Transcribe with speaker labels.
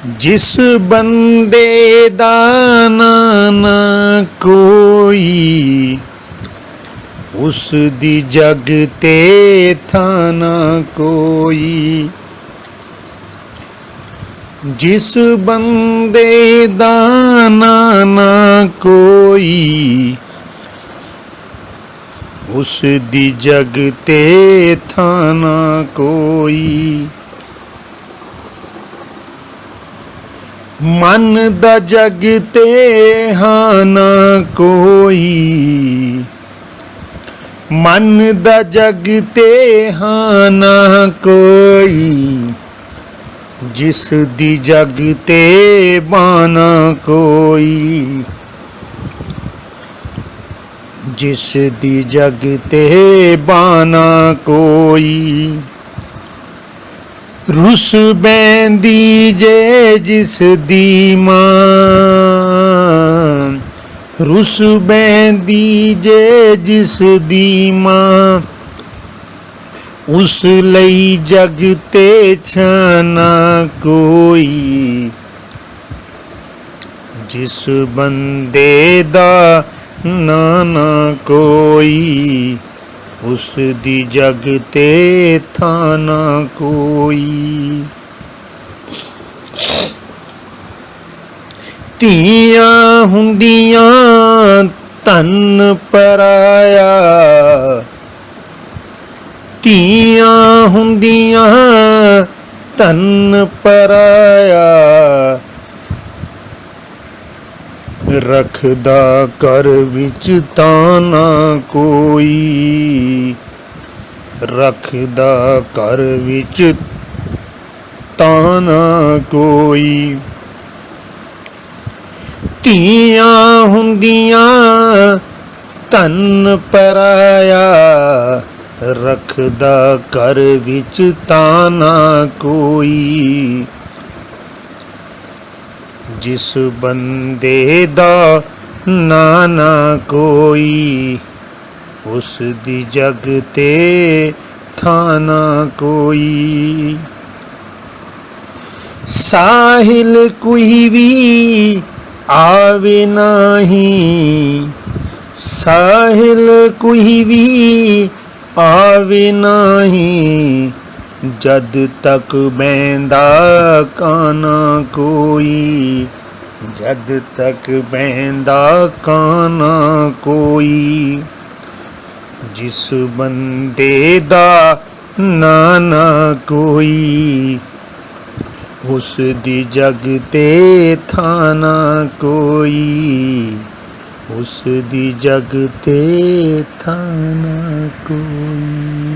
Speaker 1: जिस बंदे दा ना कोई, उस दी जग ते थाना कोई। जिस बंदे दा ना कोई, उस दी जग ते थाना कोई। मन दा जग ते हाना कोई, मन दा जग ते हाना कोई। जिस दी जग ते बाना कोई, जिस दी जग ते बाना कोई। रुस बैंदी जे जिस दी मां, रुस बैंदी जे जिस दी मां। उस लई जग ते छाना कोई। जिस बंदे दा ना कोई, उस दी जग ते थाना कोई। धीआं हुंदियां धन पराया, धीआं हुंदियां धन पराया। रखदा घर विच ताना कोई, रखदा घर विच ताना कोई। धीआं हुंदियां धन पराया, रखदा घर विच ताना कोई। जिस बंदे दा ना कोई, उस दी जग ते थाना कोई। साहिल कोई भी आवे नहीं, साहिल कोई भी आवे नहीं। जद तक बैंदा काना कोई, जद तक बैंदा काना कोई। जिस बंदे दा ना कोई, उस दी जग ते थाना कोई, उस दी जग ते थाना कोई।